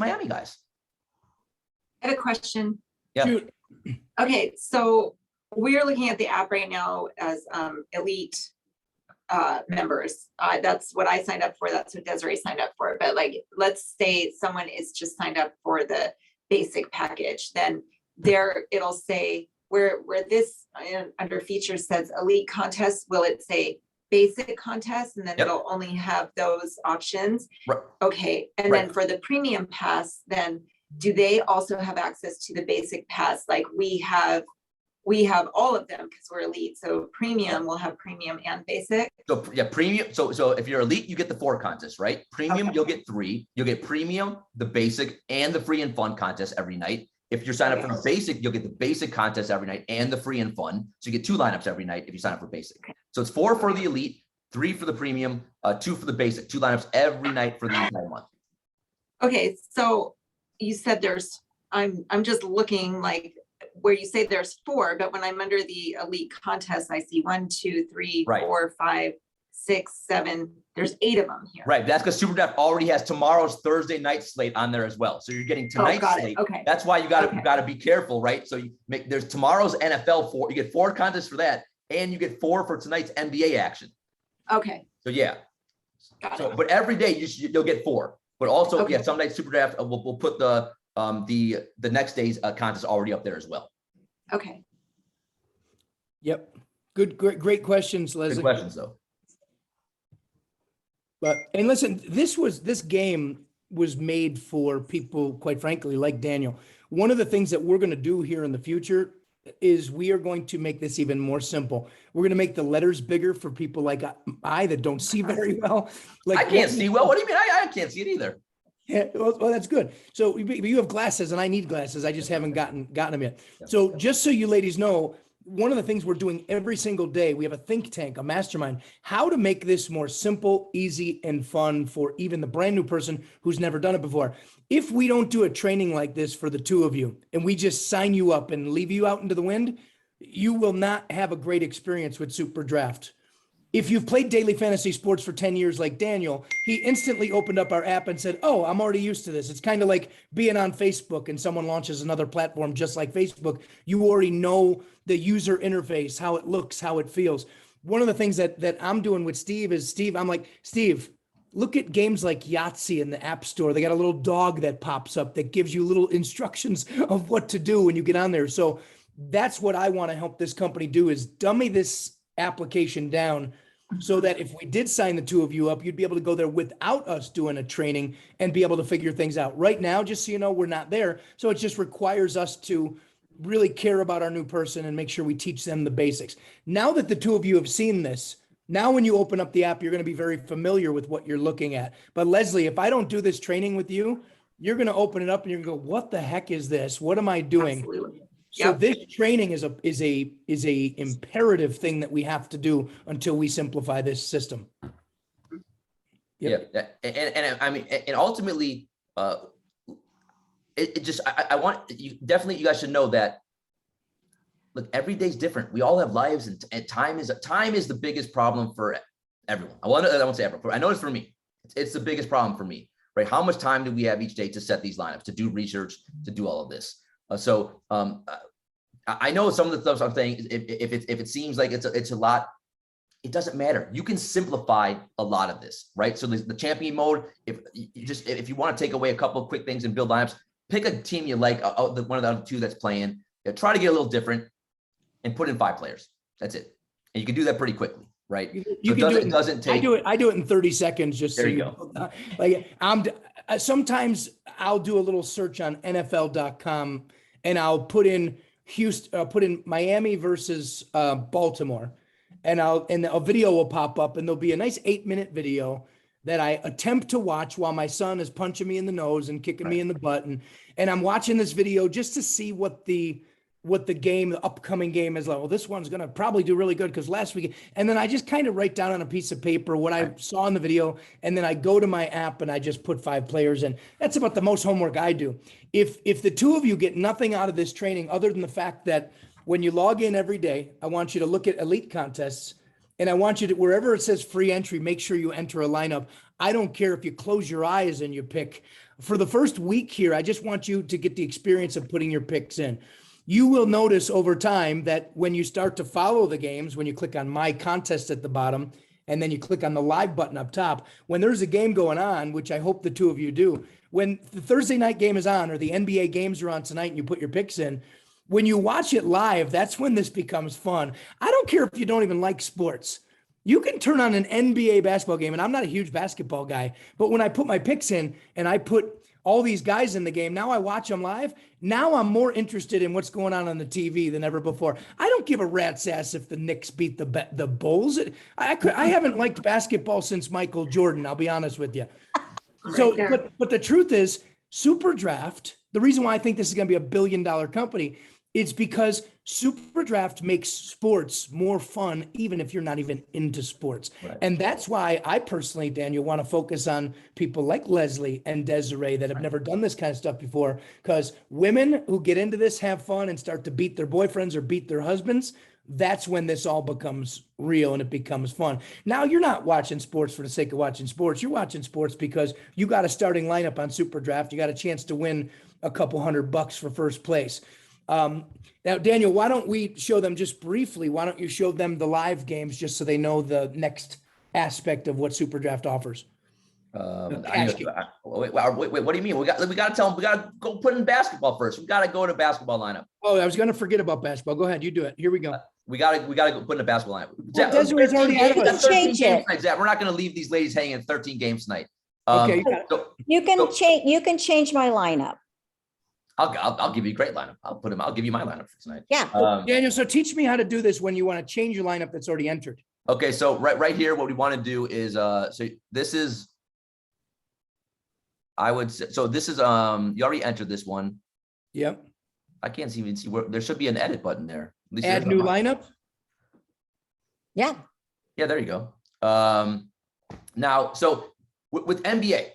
B: Miami guys.
D: I have a question.
B: Yeah.
A: Shoot.
D: Okay, so we're looking at the app right now as elite members. That's what I signed up for. That's what Desiree signed up for. But like, let's say someone is just signed up for the basic package, then it'll say where this under features says elite contest, will it say basic contest, and then
B: Yep.
D: it'll only have those options?
B: Right.
D: Okay, and
B: Right.
D: then for the premium pass, then do they also have access to the basic pass? Like we have all of them because we're elite. So premium will have premium and basic.
B: So yeah, premium. So if you're elite, you get the 4 contests, right? Premium,
D: Okay.
B: You'll get 3. You'll get premium, the basic, and the free and fun contest every night. If you're signed up for the basic, you'll get the basic contest every night and the free and fun. So you get 2 lineups every night if you sign up for basic.
D: Okay.
B: So it's 4 for the elite, $3 for the premium, $2 for the basic, 2 lineups every night for the entire month.
D: Okay, so you said I'm just looking like where you say there's 4, but when I'm under the elite contest, I see 1, 2, 3,
B: Right.
D: 4, 5, 6, 7. There's 8 of them here.
B: Right. That's because SuperDraft already has tomorrow's Thursday night slate on there as well. So you're getting tonight's
D: got it.
B: slate.
D: Okay.
B: That's why you got
D: Okay.
B: to be careful, right? So there's tomorrow's NFL 4. You get 4 contests for that, and you get 4 for tonight's NBA action.
D: Okay.
B: So yeah.
D: Got
B: So
D: it.
B: but every day you'll get 4. But also
D: Okay.
B: some nights SuperDraft we'll put the next day's contest already up there as well.
D: Okay.
A: Yep. Great questions, Leslie.
B: Good questions though.
A: But and listen, this game was made for people, quite frankly, like Daniel. One of the things that we're going to do here in the future is we are going to make this even more simple. We're going to make the letters bigger for people like I that don't see very well. Like
B: I can't see well. What do you mean? I can't see it either.
A: Yeah, well, that's good. So you have glasses and I need glasses. I just haven't gotten them yet. So just so you ladies know, one of the things we're doing every single day, we have a think tank, a mastermind, how to make this more simple, easy, and fun for even the brand new person who's never done it before. If we don't do a training like this for the 2 of you and we just sign you up and leave you out into the wind, you will not have a great experience with SuperDraft. If you've played daily fantasy sports for 10 years like Daniel, he instantly opened up our app and said, oh, I'm already used to this. It's kind of like being on Facebook and someone launches another platform just like Facebook. You already know the user interface, how it looks, how it feels. One of the things that I'm doing with Steve is, I'm like, Steve, look at games like Yahtzee in the App Store. They got a little dog that pops up that gives you little instructions of what to do when you get on there. So that's what I want to help this company do, is dummy this application down so that if we did sign the 2 of you up, you'd be able to go there without us doing a training and be able to figure things out. Right now, just so you know, we're not there. So it just requires us to really care about our new person and make sure we teach them the basics. Now that the 2 of you have seen this, now when you open up the app, you're going to be very familiar with what you're looking at. But Leslie, if I don't do this training with you, you're going to open it up and you're going to go, what the heck is this? What am I doing?
D: Absolutely.
A: So
D: Yep.
A: this training is a imperative thing that we have to do until we simplify this system. Yep.
B: Yeah. And I mean, and ultimately, it just, I want you, definitely you guys should know that, look, every day's different. We all have lives, and time is the biggest problem for everyone. I won't say everyone, I know it's for me. It's the biggest problem for me, right? How much time do we have each day to set these lineups, to do research, to do all of this? I know some of the stuff I'm saying, if it seems like it's a lot, it doesn't matter. You can simplify a lot of this, right? So the champion mode, if you want to take away a couple of quick things and build lineups, pick a team you like, one of the other 2 that's playing. Try to get a little different and put in 5 players. That's it. And you can do that pretty quickly, right? It doesn't take.
A: I do it in 30 seconds. Just
B: there
A: so
B: you go.
A: Like sometimes I'll do a little search on NFL.com and I'll put in Miami versus Baltimore, and a video will pop up and there'll be a nice 8-minute video that I attempt to watch while my son is punching me in the nose and kicking me in the butt. And I'm watching this video just to see what the upcoming game is like. Well, this one's going to probably do really good because last week, and then I just kind of write down on a piece of paper what I saw in the video. And then I go to my app and I just put 5 players in. That's about the most homework I do. If the 2 of you get nothing out of this training, other than the fact that when you log in every day, I want you to look at elite contests, and I want you to, wherever it says free entry, make sure you enter a lineup. I don't care if you close your eyes and you pick. For the first week here, I just want you to get the experience of putting your picks in. You will notice over time that when you start to follow the games, when you click on my contest at the bottom, and then you click on the live button up top, when there's a game going on, which I hope the 2 of you do, when the Thursday night game is on or the NBA games are on tonight and you put your picks in, when you watch it live, that's when this becomes fun. I don't care if you don't even like sports. You can turn on an NBA basketball game, and I'm not a huge basketball guy, but when I put my picks in and I put all these guys in the game, now I watch them live. Now I'm more interested in what's going on the TV than ever before. I don't give a rat's ass if the Knicks beat the Bulls. I haven't liked basketball since Michael Jordan, I'll be honest with you. So, but the truth is, SuperDraft, the reason why I think this is going to be $1 billion company It's because SuperDraft makes sports more fun, even if you're not even into sports.
B: Right.
A: And that's why I personally, Daniel, want to focus on people like Leslie and Desiree that have never done this kind of stuff before. Because women who get into this, have fun, and start to beat their boyfriends or beat their husbands, that's when this all becomes real and it becomes fun. Now, you're not watching sports for the sake of watching sports. You're watching sports because you got a starting lineup on SuperDraft. You got a chance to win a couple $100 for first place. Now, Daniel, why don't we show them just briefly? Why don't you show them the live games just so they know the next aspect of what SuperDraft offers?
B: Wait, what do you mean? We got to tell them, we got to go put in basketball first. We got to go to basketball lineup.
A: Oh, I was going to forget about basketball. Go ahead. You do it. Here we go.
B: We got to go put in a basketball lineup.
A: Well, Desiree's already ahead of us.
B: 13
C: Change
B: games
C: it.
B: tonight, Zach. We're not going to leave these ladies hanging in 13 games tonight.
A: Okay, you got it.
B: So
C: You can change my lineup.
B: I'll give you a great lineup. I'll give you my lineup for tonight.
C: Yeah.
A: Daniel, so teach me how to do this when you want to change your lineup that's already entered.
B: Okay, so right here, what we want to do is so this is, I would say, so this is you already entered this one.
A: Yep.
B: I can't even see where there should be an edit button there. At least
A: Add
B: there's
A: new
B: not.
A: lineup.
C: Yeah.
B: Yeah, there you go. Now, so with NBA,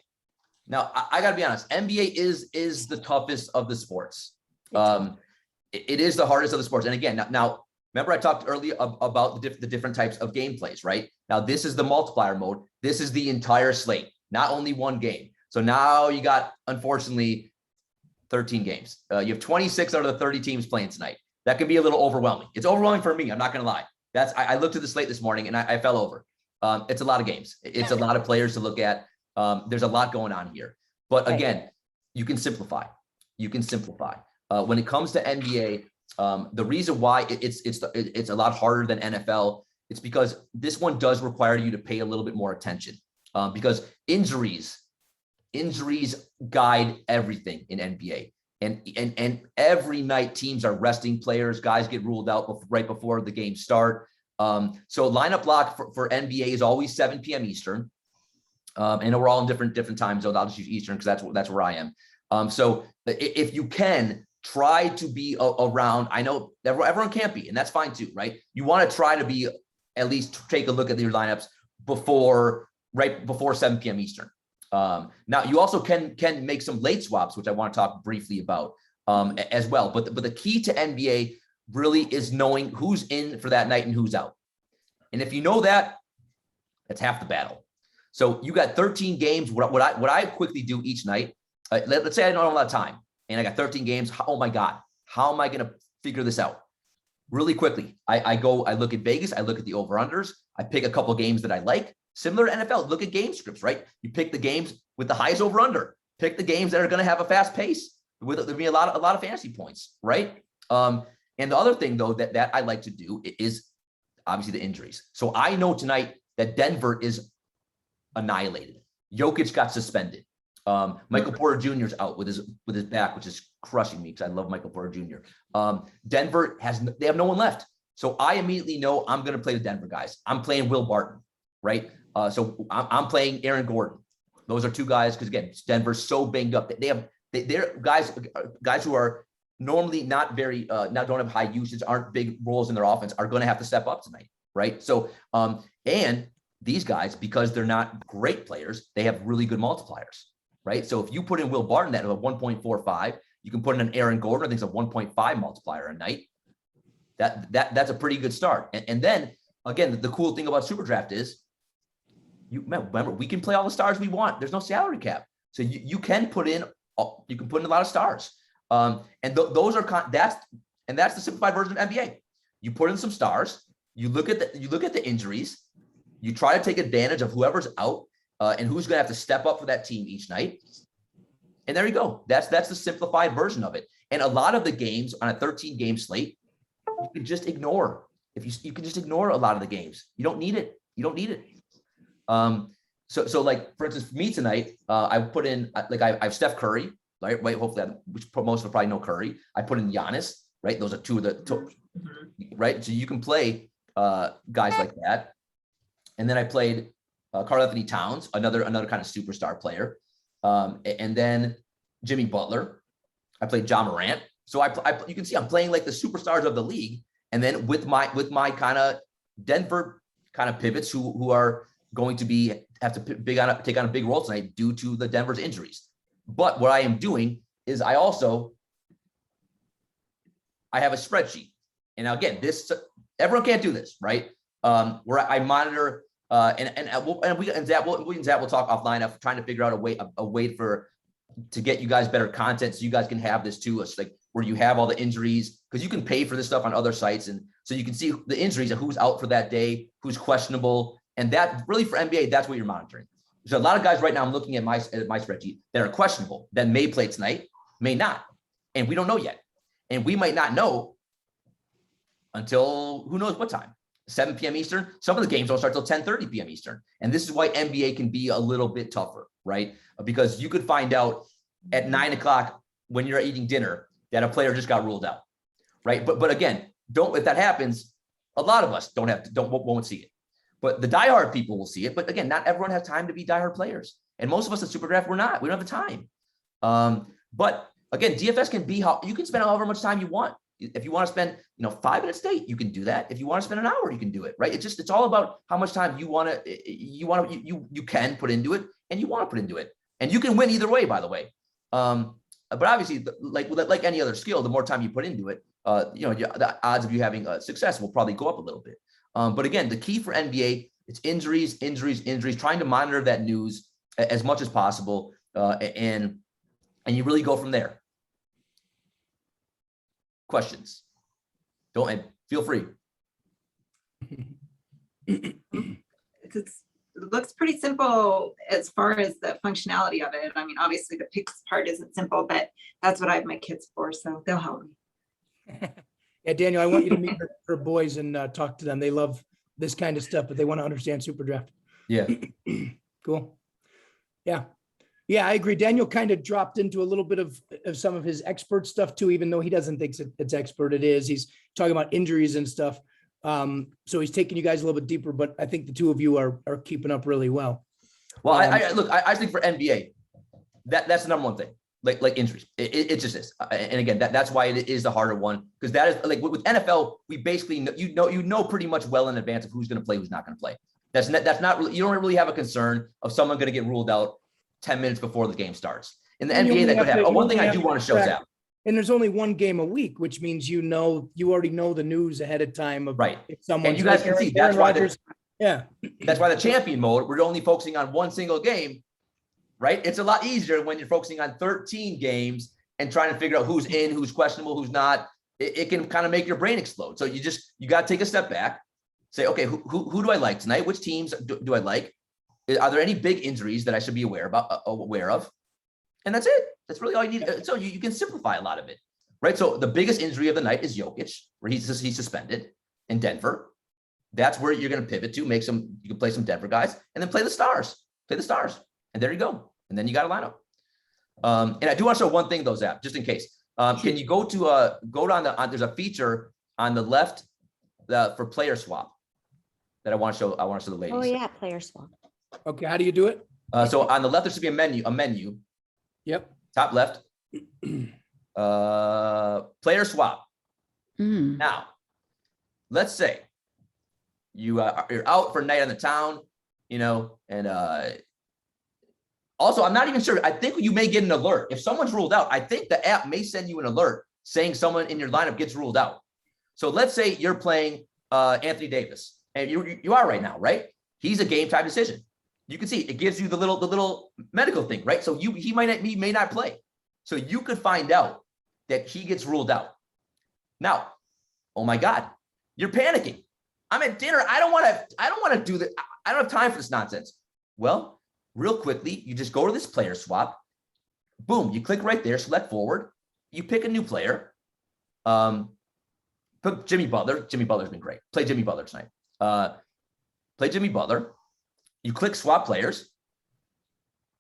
B: now I gotta be honest, NBA is the toughest of the sports. It is the hardest of the sports. And again, now remember I talked earlier about the different types of gameplays, right? Now this is the multiplier mode. This is the entire slate, not only one game. So now you got, unfortunately, 13 games. You have 26 out of the 30 teams playing tonight. That can be a little overwhelming. It's overwhelming for me. I'm not gonna lie. I looked at the slate this morning and I fell over. It's a lot of games. It's a lot of players to look at. There's a lot going on here. But again, you can simplify. You can simplify. When it comes to NBA, the reason why it's a lot harder than NFL, it's because this one does require you to pay a little bit more attention. Because injuries guide everything in NBA. And every night teams are resting players. Guys get ruled out right before the game start. So lineup block for NBA is always 7 p.m. Eastern. And we're all in different time zones. I'll just use Eastern because that's where I am. So if you can try to be around, I know everyone can't be, and that's fine too, right? You want to try to be, at least take a look at your lineups right before 7 p.m. Eastern. Now you also can make some late swaps, which I want to talk briefly about as well. But the key to NBA really is knowing who's in for that night and who's out. And if you know that, that's half the battle. So you got 13 games. What I quickly do each night, let's say I don't have a lot of time and I got 13 games. Oh my God, how am I going to figure this out? Really quickly, I look at Vegas, I look at the over-unders, I pick a couple games that I like. Similar to NFL, look at game scripts, right? You pick the games with the highest over-under. Pick the games that are going to have a fast pace. There'll be a lot of fantasy points, right? And the other thing though that I like to do is obviously the injuries. So I know tonight that Denver is annihilated. Jokic got suspended. Michael Porter Jr. is out with his back, which is crushing me because I love Michael Porter Jr. Denver they have no one left. So I immediately know I'm going to play the Denver guys. I'm playing Will Barton, right? So I'm playing Aaron Gordon. Those are two guys because again, Denver's so banged up. They're guys who are normally not very don't have high usage, aren't big roles in their offense, are going to have to step up tonight, right? So and these guys, because they're not great players, they have really good multipliers, right? So if you put in Will Barton that of 1.45, you can put in an Aaron Gordon, I think it's a 1.5 multiplier a night. That's a pretty good start. And then again, the cool thing about SuperDraft is remember we can play all the stars we want. There's no salary cap, so you can put in a lot of stars. And those are that's the simplified version of NBA. You put in some stars. You look at the injuries. You try to take advantage of whoever's out and who's going to have to step up for that team each night. And there you go. That's the simplified version of it. And a lot of the games on a 13-game slate, you can just ignore. You can just ignore a lot of the games. You don't need it. So like for instance, for me tonight, I put in I have Steph Curry, right? Hopefully, which most will probably know Curry. I put in Giannis, right? Those are two of the right. So you can play guys like that. And then I played Karl Anthony Towns, another kind of superstar player. And then Jimmy Butler. I played Ja Morant. So you can see I'm playing like the superstars of the league. And then with my kind of Denver kind of pivots who are going to have to take on a big role tonight due to the Denver's injuries. But what I am doing is I have a spreadsheet. And now again, everyone can't do this, right? Where I monitor and Zap will talk offline of trying to figure out a way to get you guys better content so you guys can have this too. It's like where you have all the injuries, because you can pay for this stuff on other sites, and so you can see the injuries and who's out for that day, who's questionable, and that really for NBA, that's what you're monitoring. There's a lot of guys right now I'm looking at my spreadsheet that are questionable, that may play tonight, may not, and we don't know yet, and we might not know until who knows what time. 7 p.m. Eastern. Some of the games don't start till 10:30 p.m. Eastern. And this is why NBA can be a little bit tougher, right? Because you could find out at 9 o'clock when you're eating dinner that a player just got ruled out, right? But again, if that happens, a lot of us won't see it. But the diehard people will see it. But again, not everyone has time to be diehard players. And most of us at SuperDraft, we don't have the time. But again, DFS can be you can spend however much time you want. If you want to spend, 5 minutes a day, you can do that. If you want to spend an hour, you can do it, right? It's all about how much time you can put into it, and you want to put into it, and you can win either way, by the way. But obviously, like any other skill, the more time you put into it, the odds of you having success will probably go up a little bit. But again, the key for NBA, it's injuries, trying to monitor that news as much as possible, and you really go from there. Questions? Don't feel free.
D: It looks pretty simple as far as the functionality of it. I mean, obviously the picks part isn't simple, but that's what I have my kids for, so they'll help me.
A: Yeah, Daniel, I want you to meet her boys and talk to them. They love this kind of stuff, but they want to understand SuperDraft.
B: Yeah.
A: Cool. Yeah. Yeah, I agree. Daniel kind of dropped into a little bit of some of his expert stuff too, even though he doesn't think it's expert. It is. He's talking about injuries and stuff. So he's taking you guys a little bit deeper, but I think the two of you are keeping up really well.
B: Well, I think for NBA, that's the number one thing, like injuries. It just is. And again, that's why it is the harder one, because that is like with NFL, we basically know pretty much well in advance of who's going to play, who's not going to play. That's not really, you don't really have a concern of someone going to get ruled out 10 minutes before the game starts. In the NBA, that could happen. One thing I do want to show Zap.
A: And there's only one game a week, which means you already know the news ahead of time of
B: right.
A: If someone,
B: and you guys can see that's why that's why the champion mode, we're only focusing on one single game, right? It's a lot easier when you're focusing on 13 games and trying to figure out who's in, who's questionable, who's not. It can kind of make your brain explode. So you got to take a step back, say, okay, who do I like tonight? Which teams do I like? Are there any big injuries that I should be aware of? And that's it. That's really all you need. So you can simplify a lot of it, right? So the biggest injury of the night is Jokic, where he's suspended in Denver. That's where you're going to pivot to, you can play some Denver guys, and then play the stars. And there you go. And then you got a lineup. And I do want to show one thing though, Zap, just in case. Can you go to there's a feature on the left for player swap that I want to show the ladies.
C: Oh yeah, player swap.
A: Okay, how do you do it?
B: So on the left, there should be a menu.
A: Yep.
B: Top left. Player swap. Now, let's say you're out for a night on the town, and also I'm not even sure. I think you may get an alert if someone's ruled out. I think the app may send you an alert saying someone in your lineup gets ruled out. So let's say you're playing Anthony Davis, and you are right now, right? He's a game time decision. You can see it gives you the little medical thing, right? So he may not play. So you could find out that he gets ruled out. Now, oh my God, you're panicking. I'm at dinner. I don't want to do that. I don't have time for this nonsense. Well, real quickly, you just go to this player swap. Boom, you click right there, select forward. You pick a new player. Put Jimmy Butler. Jimmy Butler's been great. Play Jimmy Butler tonight. Play Jimmy Butler. You click swap players.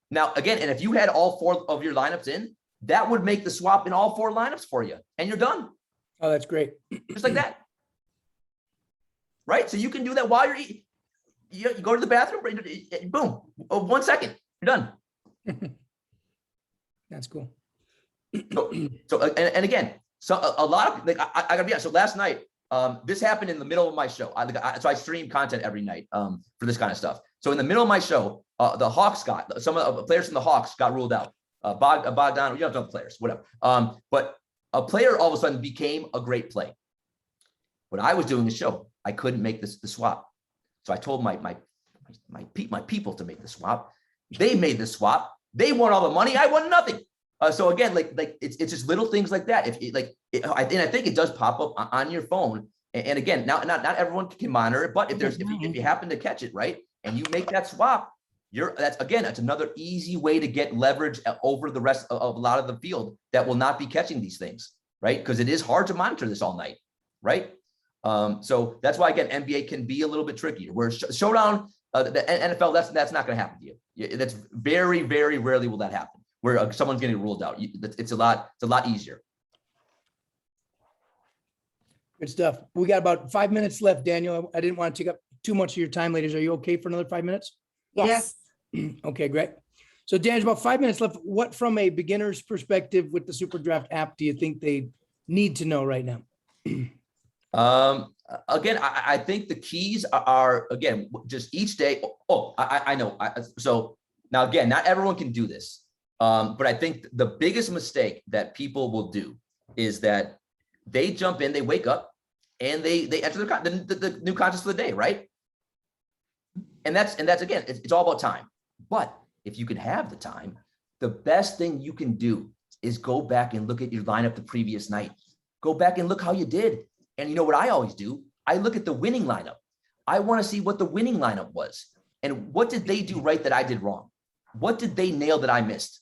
B: Now, again, and if you had all 4 of your lineups in, that would make the swap in all 4 lineups for you. And you're done.
A: Oh, that's great.
B: Just like that. Right? So you can do that while you're eating. You go to the bathroom, boom, 1 second, you're done.
A: That's cool.
B: So and again, So a lot of, like, I gotta be honest. So last night, this happened in the middle of my show. So I stream content every night for this kind of stuff. So in the middle of my show, the Hawks some of the players from the Hawks got ruled out. Bogdan, you don't know the players, whatever. But a player all of a sudden became a great play. When I was doing the show, I couldn't make the swap. So I told my people to make the swap. They made the swap. They won all the money. I won nothing. So again, like it's just little things like that. I think it does pop up on your phone. And again, now not everyone can monitor it, but if you happen to catch it, right, and you make that swap, that's another easy way to get leverage over the rest of a lot of the field that will not be catching these things, right? Because it is hard to monitor this all night, right? So that's why, again, NBA can be a little bit trickier. Where Showdown, the NFL, that's not going to happen to you. That's very, very rarely will that happen, where someone's getting ruled out. It's a lot easier.
A: Good stuff. We got about 5 minutes left, Daniel. I didn't want to take up too much of your time, ladies. Are you okay for another 5 minutes?
C: Yes.
A: Okay, great. So Dan, about 5 minutes left. What, from a beginner's perspective with the SuperDraft app, do you think they need to know right now?
B: Again, I think the keys are, again, just each day. I know. So now, again, not everyone can do this. But I think the biggest mistake that people will do is that they jump in, they wake up, and they enter the new contest of the day, right? And that's again, it's all about time. But if you can have the time, the best thing you can do is go back and look at your lineup the previous night. Go back and look how you did. And you know what I always do? I look at the winning lineup. I want to see what the winning lineup was. And what did they do right that I did wrong? What did they nail that I missed?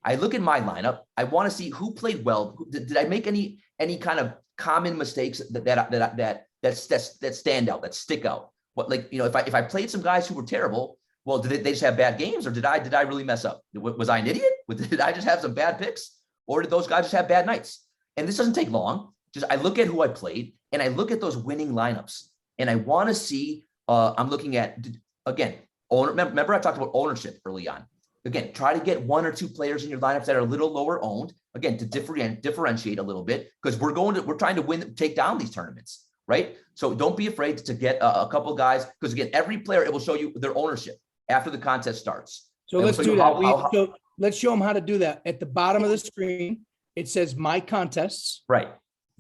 B: I look at my lineup. I want to see who played well. Did I make any kind of common mistakes that stand out, that stick out? What, like, you know, if I played some guys who were terrible, well, did they just have bad games, or did I really mess up? Was I an idiot? Did I just have some bad picks, or did those guys just have bad nights? And this doesn't take long. Just I look at who I played, and I look at those winning lineups, and I want to see. I'm looking at, again, remember I talked about ownership early on. Again, try to get one or two players in your lineups that are a little lower owned. Again, to differentiate a little bit, because we're trying to take down these tournaments, right? So don't be afraid to get a couple of guys, because again, every player, it will show you their ownership after the contest starts.
A: So let's do that. So let's show them how to do that. At the bottom of the screen, it says My Contests.
B: Right.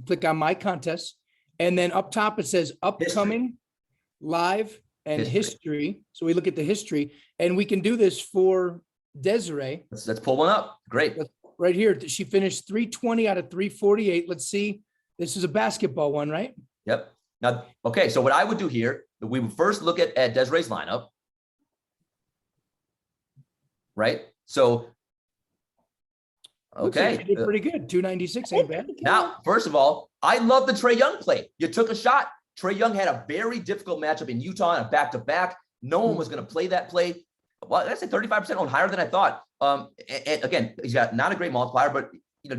A: Click on My Contests, and then up top it says Upcoming, Live, and History. So we look at the history, and we can do this for Desiree.
B: Let's pull one up. Great.
A: Right here, she finished 320 out of 348. Let's see. This is a basketball one, right?
B: Yep. Now, okay. So what I would do here, we would first look at Desiree's lineup. Right. So, okay.
A: Like you did pretty good. 296 ain't bad.
B: Now, first of all, I love the Trae Young play. You took a shot. Trae Young had a very difficult matchup in Utah and a back-to-back. No one was going to play that play. Well, I'd say 35% on, higher than I thought. And again, he's got not a great multiplier, but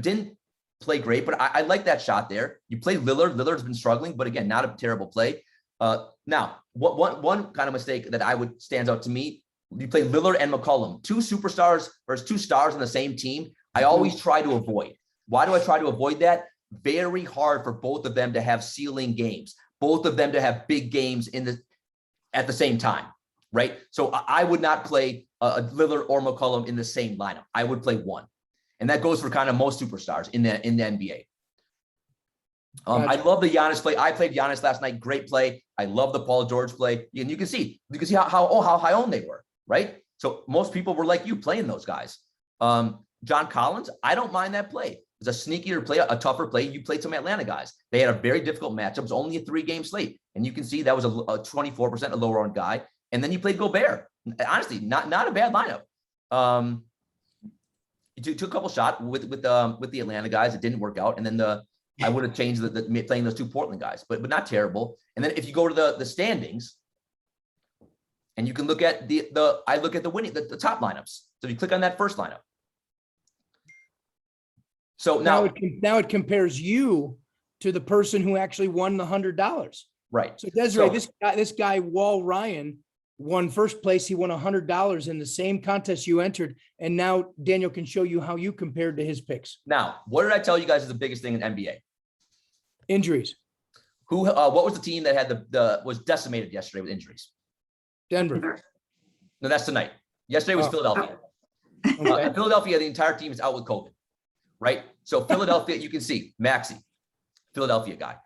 B: didn't play great. But I like that shot there. You play Lillard. Lillard's been struggling, but again, not a terrible play. Now, one kind of mistake that stands out to me, you play Lillard and McCollum, two superstars versus two stars on the same team. I always try to avoid. Why do I try to avoid that? Very hard for both of them to have ceiling games, both of them to have big games at the same time, right? So I would not play a Lillard or McCollum in the same lineup. I would play one, and that goes for kind of most superstars in the NBA. I love the Giannis play. I played Giannis last night. Great play. I love the Paul George play, and you can see how high owned they were, right? So most people were like you playing those guys. John Collins, I don't mind that play. It's a sneakier play, a tougher play. You played some Atlanta guys. They had a very difficult matchup. It was only a 3-game slate. And you can see that was a 24% a lower owned guy. And then you played Gobert. Honestly, not a bad lineup. You took a couple shots with the Atlanta guys. It didn't work out. And then I would have changed the playing those two Portland guys, but not terrible. And then if you go to the standings, and you can look at I look at the top lineups. So if you click on that first lineup. So now
A: it compares you to the person who actually won the $100.
B: Right.
A: So Desiree, this guy Wall Ryan won first place. He won $100 in the same contest you entered. And now Daniel can show you how you compared to his picks.
B: Now, what did I tell you guys is the biggest thing in NBA?
A: Injuries.
B: What was the team that had was decimated yesterday with injuries?
A: Denver.
B: No, that's tonight. Yesterday was Philadelphia.
A: Okay.
B: Philadelphia, the entire team is out with COVID, right? So Philadelphia, you can see Maxey, Philadelphia guy.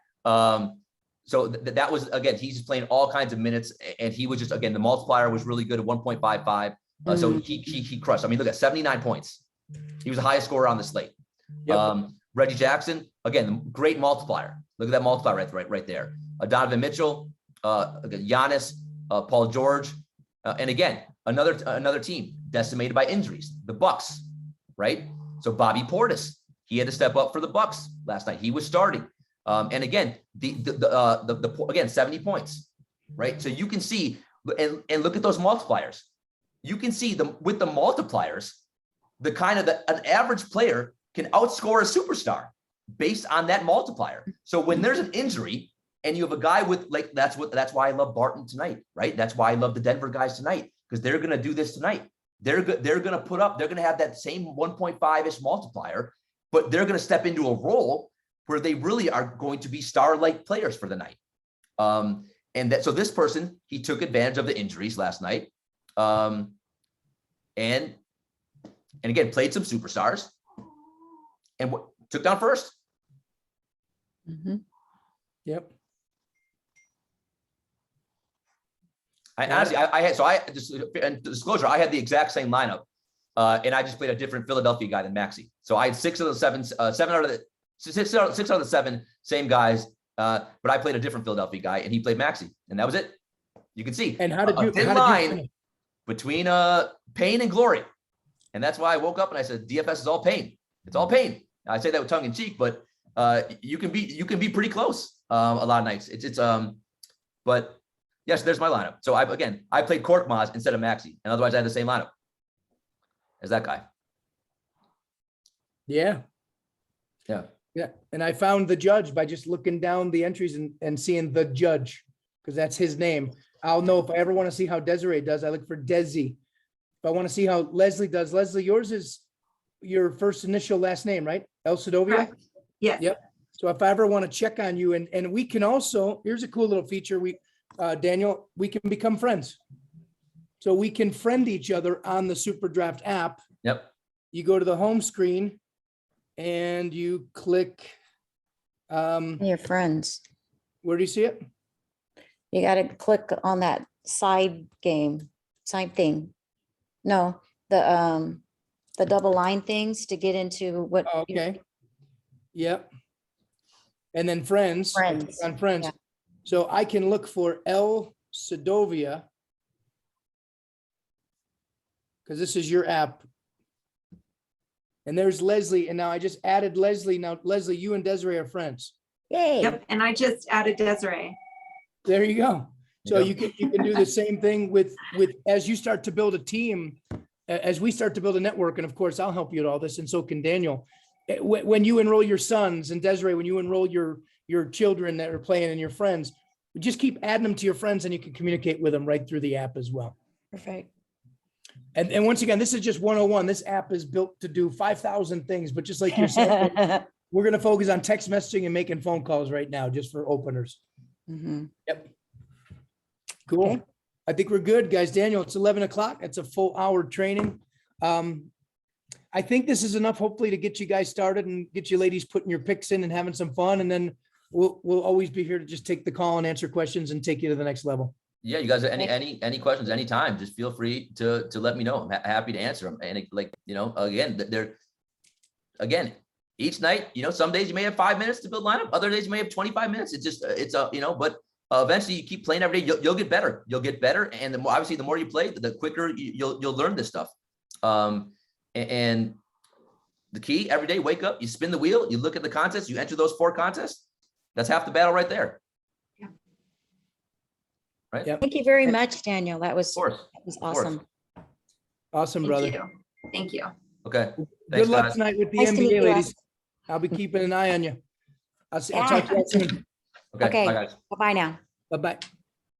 B: So that was, again, he's just playing all kinds of minutes, and he was just, again, the multiplier was really good at 1.55. So he crushed. I mean, look at 79 points. He was the highest scorer on the slate. Yep. Reggie Jackson, again, great multiplier. Look at that multiplier right there. Donovan Mitchell, Giannis, Paul George, and again, another team decimated by injuries, the Bucks, right? So Bobby Portis, he had to step up for the Bucks last night. He was starting, and again, again 70 points, right? So you can see and look at those multipliers. You can see with the multipliers, the kind of an average player can outscore a superstar based on that multiplier. So when there's an injury and you have a guy with that's why I love Barton tonight, right? That's why I love the Denver guys tonight, because they're going to do this tonight. They're going to have that same 1.5-ish multiplier, but they're going to step into a role where they really are going to be star-like players for the night. So this person, he took advantage of the injuries last night. And again, played some superstars and took down first.
A: Yep.
B: I had disclosure, I had the exact same lineup, and I just played a different Philadelphia guy than Maxey. So I had six out of the seven same guys, but I played a different Philadelphia guy, and he played Maxey, and that was it. You can see.
A: And how did you?
B: Thin line between pain and glory, and that's why I woke up and I said, DFS is all pain. It's all pain. I say that with tongue in cheek, but you can be pretty close a lot of nights. But yes, there's my lineup. So I played Korkmaz instead of Maxey, and otherwise I had the same lineup as that guy.
A: Yeah.
B: Yeah.
A: Yeah. And I found the judge by just looking down the entries and seeing the judge, because that's his name. I'll know if I ever want to see how Desiree does. I look for Desi. If I want to see how Leslie does. Leslie, yours is your first initial last name, right? El Sedovia?
D: Yes.
A: Yep. So if I ever want to check on you, and we can also, here's a cool little feature. Daniel, we can become friends. So we can friend each other on the SuperDraft app.
B: Yep.
A: You go to the home screen and you click.
C: Your friends.
A: Where do you see it?
C: You got to click on that side thing. No, the double line things to get into what.
A: Okay. Yep. And then friends.
C: Friends.
A: On friends.
C: Yeah.
A: So I can look for El Sedovia, because this is your app. And there's Leslie. And now I just added Leslie. Now, Leslie, you and Desiree are friends.
C: Yay.
D: Yep. And I just added Desiree.
A: There you go. So you can do the same thing with as you start to build a team, as we start to build a network. And of course, I'll help you with all this. And so can Daniel. When you enroll your sons, and Desiree, when you enroll your children that are playing and your friends, just keep adding them to your friends, and you can communicate with them right through the app as well.
C: Perfect.
A: And once again, this is just 101. This app is built to do 5,000 things, but just like you're saying, we're going to focus on text messaging and making phone calls right now, just for openers. Yep. Cool.
C: Okay.
A: I think we're good, guys. Daniel, it's 11 o'clock. It's a full hour training. I think this is enough, hopefully, to get you guys started and get you ladies putting your picks in and having some fun. And then we'll always be here to just take the call and answer questions and take you to the next level.
B: Yeah, you guys, any questions, anytime, just feel free to let me know. I'm happy to answer them. And again, each night, some days you may have 5 minutes to build lineup. Other days you may have 25 minutes. But eventually you keep playing every day. You'll get better. You'll get better. And the more you play, the quicker you'll learn this stuff. And the key, every day, wake up, you spin the wheel, you look at the contests, you enter those 4 contests. That's half the battle right there.
D: Yeah.
B: Right.
A: Yep.
C: Thank you very much, Daniel. That was
B: Course.
C: awesome.
A: Awesome, brother.
D: Thank you.
B: Okay.
A: Good
B: Thanks,
A: luck
B: guys.
A: tonight with the
C: Nice to meet
A: NBA,
C: you,
A: ladies. I'll be keeping an eye on you. I'll talk to you soon.
B: Okay.
C: Okay.
B: Bye, guys.
C: Bye-bye now.
A: Bye-bye.